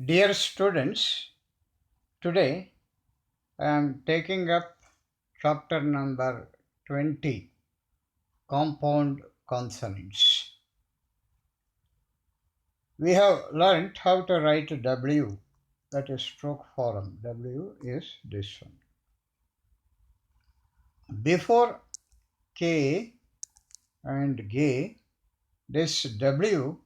Dear students, today I am taking up chapter number 20, Compound Consonants. We have learnt how to write W, that is stroke form. W is this one. Before K and G, this W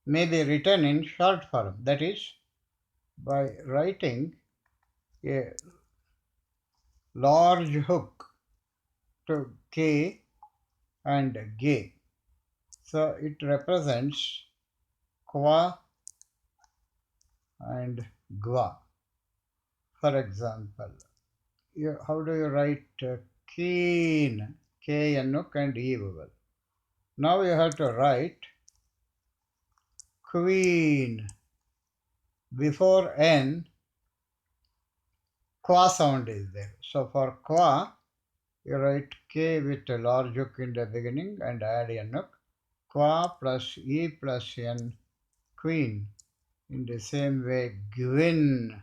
may be written in short form, that is by writing a large hook to K and G. So it represents qua and gua. For example, how do you write keen? K, N, O, and E vowel. Now you have to write queen. Before N, qua sound is there. So for qua, you write K with a large hook in the beginning and add N hook. Qua plus E plus N, queen. In the same way, gwyn,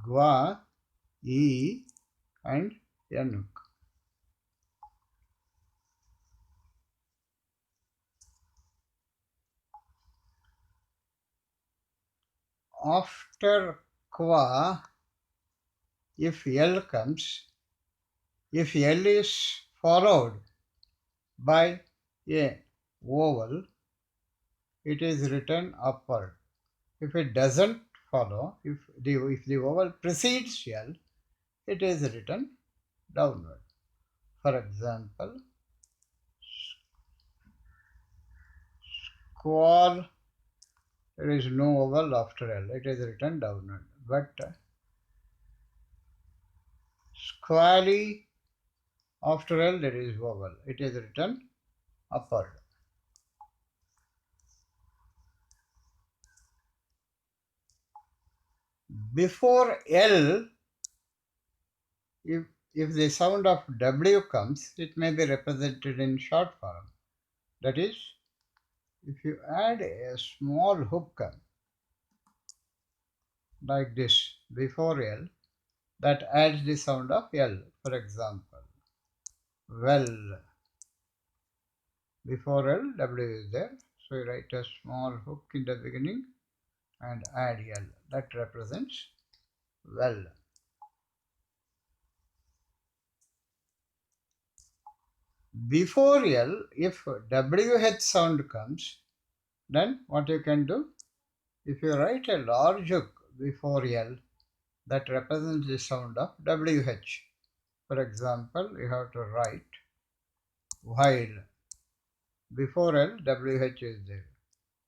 gua, E, and N hook. After qua, if L comes, if L is followed by a vowel, it is written upward. If it doesn't follow, if the vowel precedes L, it is written downward. For example, squall, there is no vowel after L, it is written downward. But squally, after L there is vowel, it is written upward. Before L, if the sound of W comes, it may be represented in short form. That is, if you add a small hook like this before L, that adds the sound of L. For example, well. Before L, W is there. So you write a small hook in the beginning and add L. That represents well. Before L, if WH sound comes, then what you can do? If you write a large hook before L, that represents the sound of WH. For example, you have to write while. Before L, WH is there.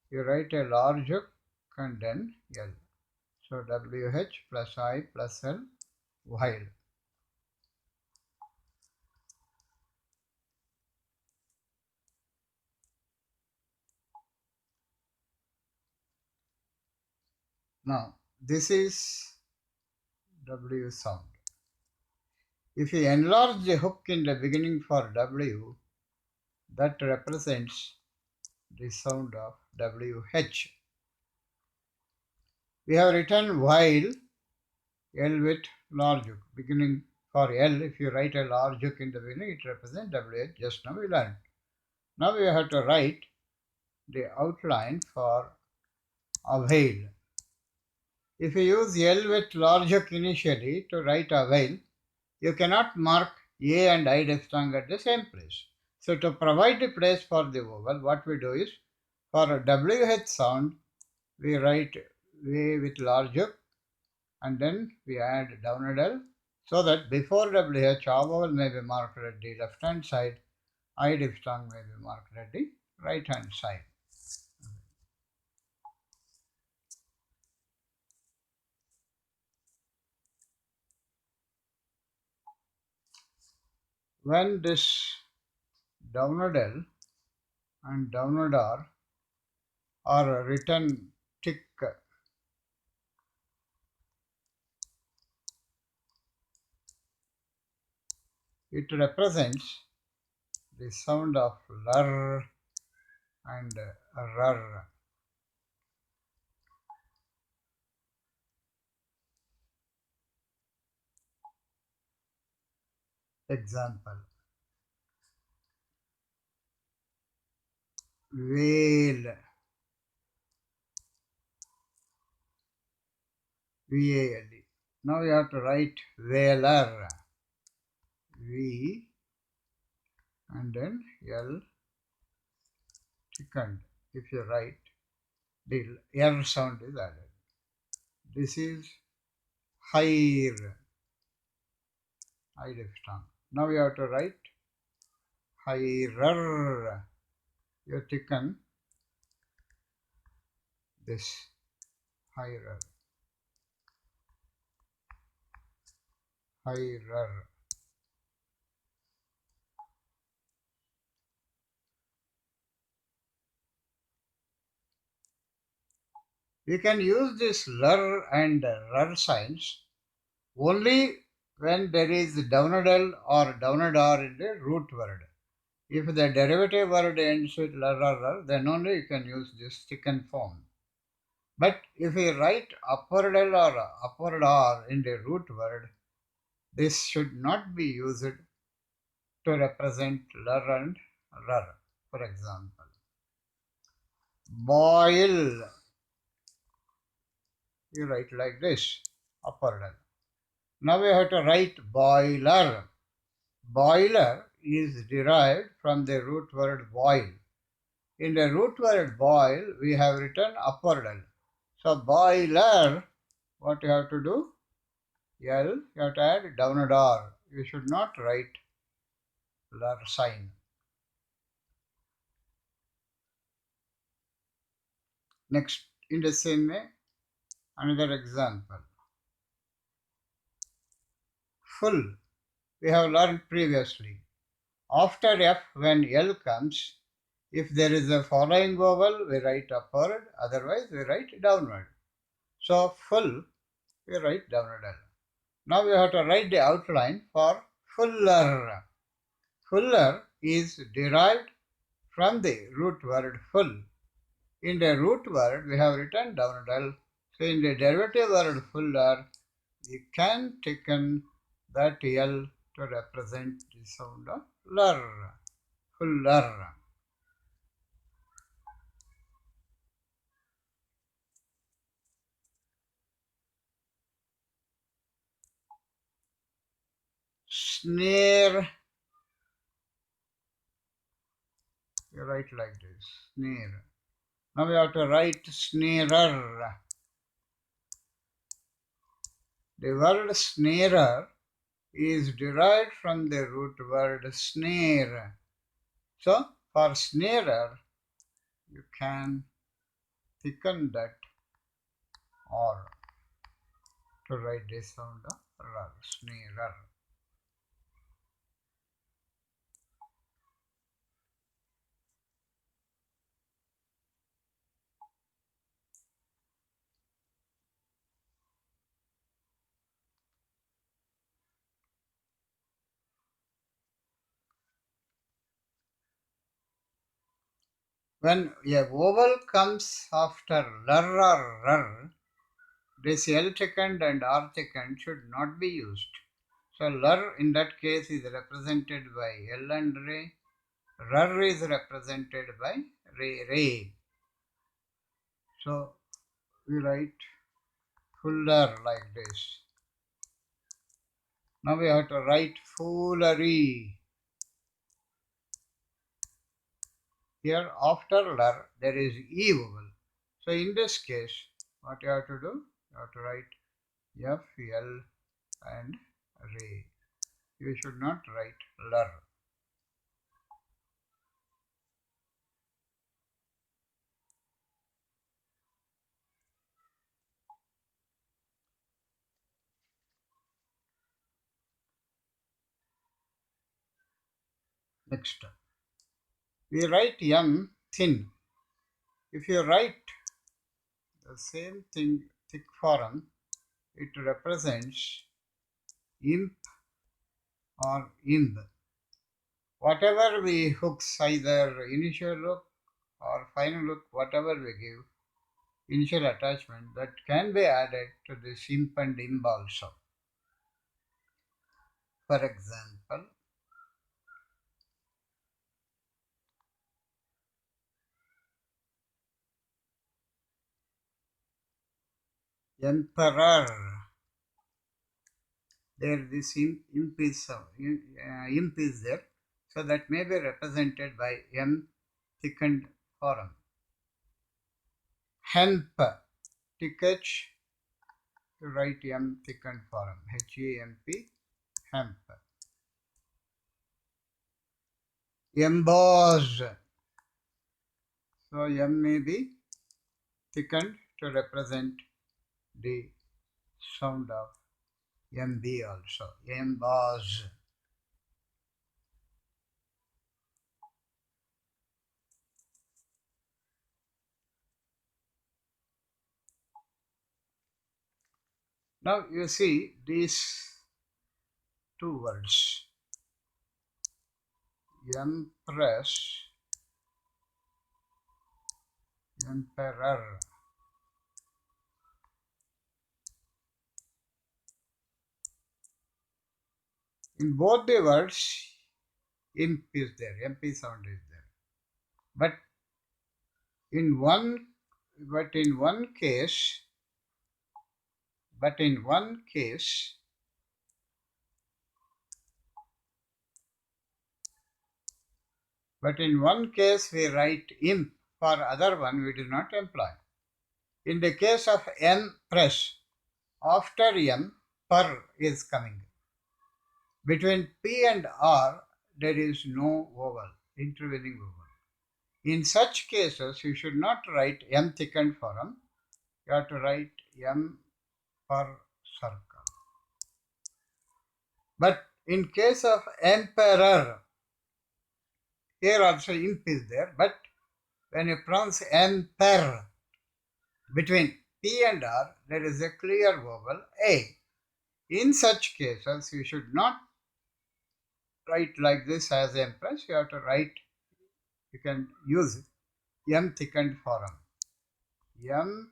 You write a large hook and then L. So WH plus I plus L, while. Now, this is W sound. If you enlarge the hook in the beginning for W, that represents the sound of WH. We have written while, L with large hook. Beginning for L, if you write a large hook in the beginning, it represents WH. Just now we learned. Now we have to write the outline for avail. If you use L with large hook initially to write avail, you cannot mark A and I diphthong at the same place. So to provide the place for the vowel, what we do is, for a WH sound, we write A with large hook and then we add downward L, so that before WH, our vowel may be marked at the left hand side, I diphthong may be marked at the right hand side. When this downward L and downward R are written thick, it represents the sound of lr and rr. Example, whale, V-A-L-E. Now you have to write whaler, V and then L second. If you write, the R sound is added. This is higher, I diphthong. Now you have to write higher. You thicken this higher, higher. We can use this lur and rur signs only when there is downward L or downward R in the root word. If the derivative word ends with lur or rur, then only you can use this thickened form. But if we write upward L or upward R in the root word, this should not be used to represent lur and rur. For example, boil, you write like this, upward L. Now we have to write boiler. Boiler is derived from the root word boil. In the root word boil, we have written upward L. So boiler, what you have to do? L, you have to add downward R. You should not write lar sign. Next, in the same way, another example. Full, we have learned previously. After F, when L comes, if there is a following vowel, we write upward, otherwise we write downward. So full, we write downward L. Now we have to write the outline for fuller. Fuller is derived from the root word full. In the root word, we have written downward L. So in the derivative word fuller, we can taken that L to represent the sound of ler. Fuller. Snare, you write like this, snare. Now we have to write snarer. The word snarer is derived from the root word snare. So for snarer, you can thicken that or to write the sound of r, snarer. When a vowel comes after ler or rr, this L thickened and R thickened should not be used. So ler in that case is represented by L and Re. Rr is represented by Re. So we write fuller like this. Now we have to write foolery. Here after ler there is E vowel. So in this case, what you have to do? You have to write F, L and Re. You should not write ler. Next, we write M thin. If you write the same thing thick form, it represents imp or imb. Whatever we hooks, either initial hook or final hook, whatever we give, initial attachment, that can be added to this imp and imb also. For example, emperor. There this imp is there, so that may be represented by M thickened form. Hemp, TH, to write M thickened form, HEMP, hemp. Embossed, so M may be thickened to represent the sound of MB also, embossed. Now you see these two words, empress, emperor. In both the words, imp is there, MP sound is there. But in one, but in one case, but in one case, but in one case we write imp, for other one we do not employ. In the case of empress, after M, per is coming. Between P and R, there is no vowel, intervening vowel. In such cases, you should not write M thickened form. You have to write M per circle. But in case of emperor, here also imp is there. But when you pronounce emperor, between P and R, there is a clear vowel A. In such cases, you should not write like this as empress. You have to write, you can use M thickened form. Emperor.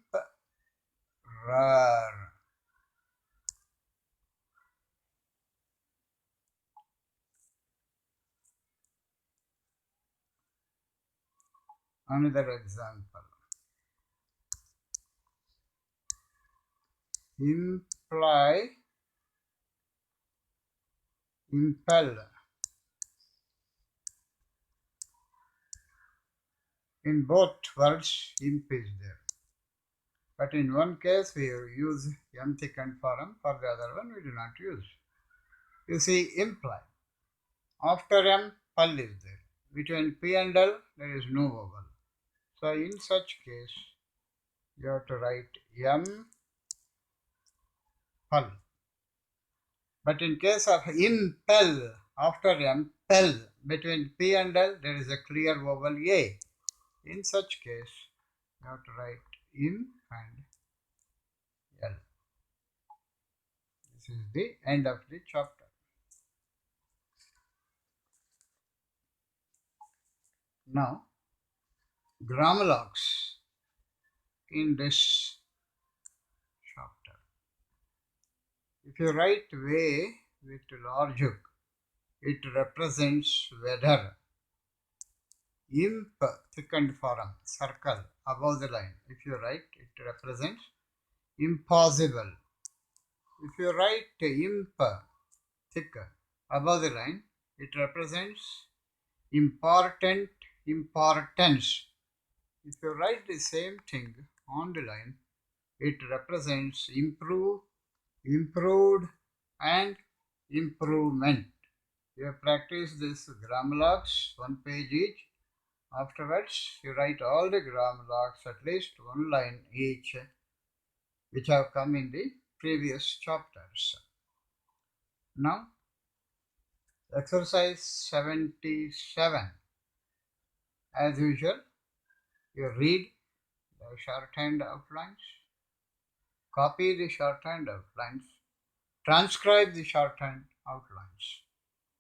Another example. Imply, impel. In both words, imp is there. But in one case, we use M thickened form, for the other one, we do not use. You see, imply. After M, pal is there. Between P and L, there is no vowel. So, in such case, you have to write M pal. But in case of impel, after M, pel, between P and L, there is a clear vowel A. In such case, you have to write im and L. This is the end of the chapter. Now, grammalogs in this chapter. If you write way with large hook, it represents weather. Imp, thickened form, circle above the line. If you write, it represents impossible. If you write imp, thick, above the line, it represents important, importance. If you write the same thing on the line, it represents improve, improved, and improvement. You have practiced this grammalogs, one page each. Afterwards, you write all the grammalogs, at least one line each, which have come in the previous chapters. Now, exercise 77. As usual, you read the shorthand outlines, copy the shorthand outlines, transcribe the shorthand outlines.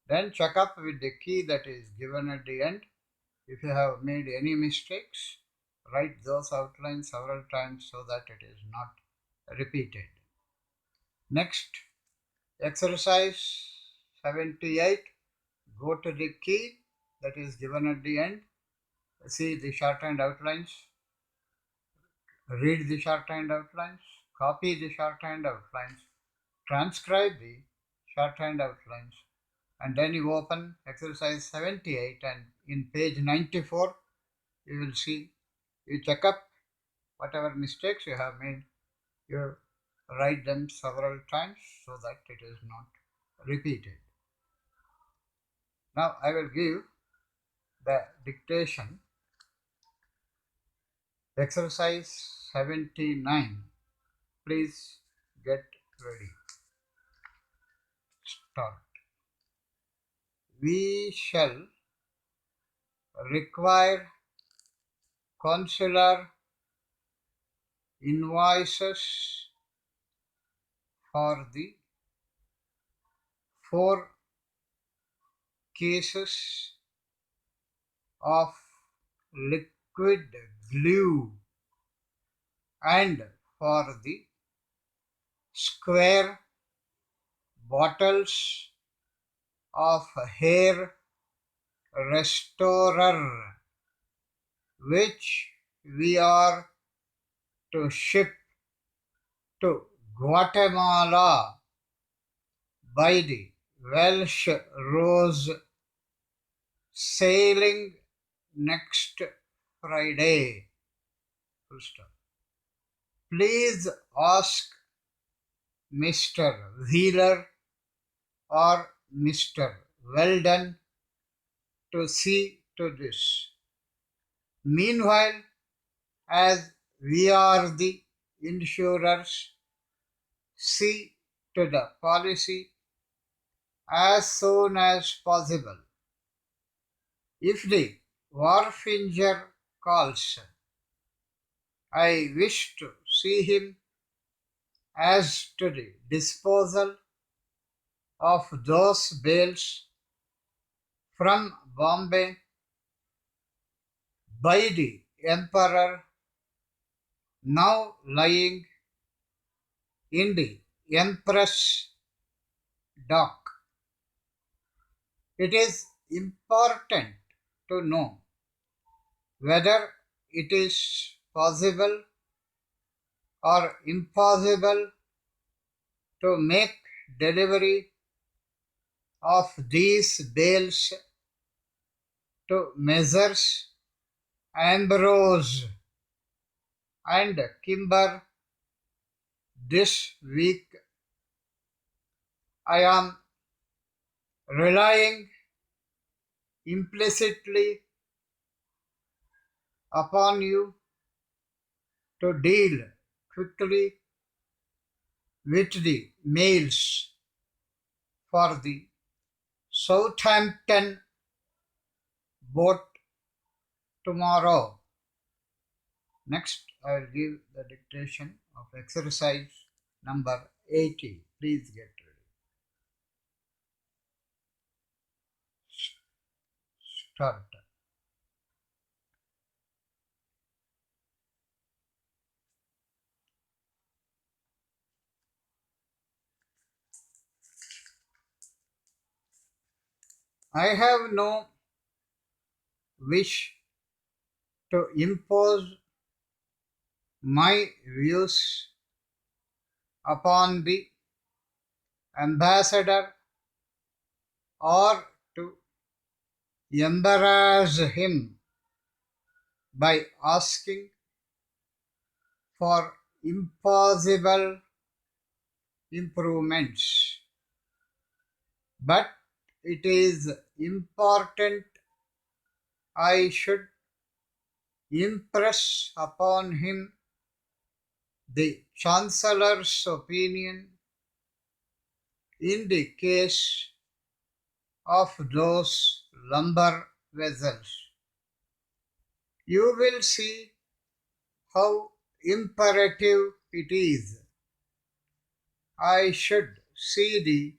Then check up with the key that is given at the end. If you have made any mistakes, write those outlines several times so that it is not repeated. Next, exercise 78. Go to the key that is given at the end. See the shorthand outlines. Read the shorthand outlines. copy the shorthand outlines, transcribe the shorthand outlines, and then you open exercise 78, and in page 94 you will see, you check up whatever mistakes you have made, you write them several times so that it is not repeated. Now I will give the dictation. Exercise 79. Please get ready. Start. We shall require consular invoices for the 4 cases of liquid glue and for the square bottles of hair restorer which we are to ship to Guatemala by the Welsh Rose sailing next Friday. Please ask Mr. Wheeler or Mr. Weldon to see to this. Meanwhile, as we are the insurers, see to the policy as soon as possible. If the wharfinger calls, I wish to see him as to the disposal of those bales from Bombay by the Emperor now lying in the Empress dock. It is important to know whether it is possible or impossible to make delivery of these bales to Messrs. Ambrose and Kimber this week. I am relying implicitly upon you to deal quickly with the mails for the Southampton boat tomorrow. Next, I will give the dictation of exercise number 80. Please get ready. Start. I have no wish to impose my views upon the ambassador or to embarrass him by asking for impossible improvements. But it is important I should impress upon him the Chancellor's opinion in the case of those lumber vessels. You will see how imperative it is I should see the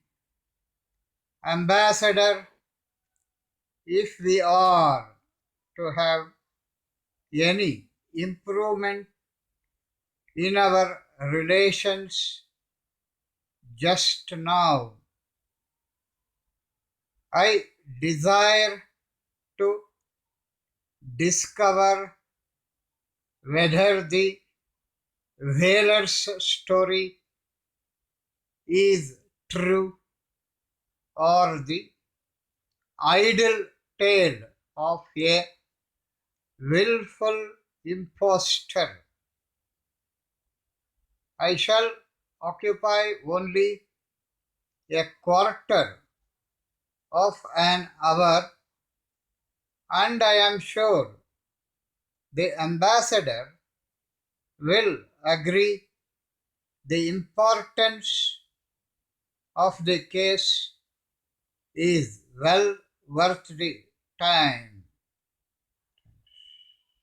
ambassador if we are to have any improvement in our relations just now. I desire to discover whether the whaler's story is true, or the idle tale of a willful impostor. I shall occupy only a quarter of an hour, and I am sure the ambassador will agree the importance of the case is well worth the time.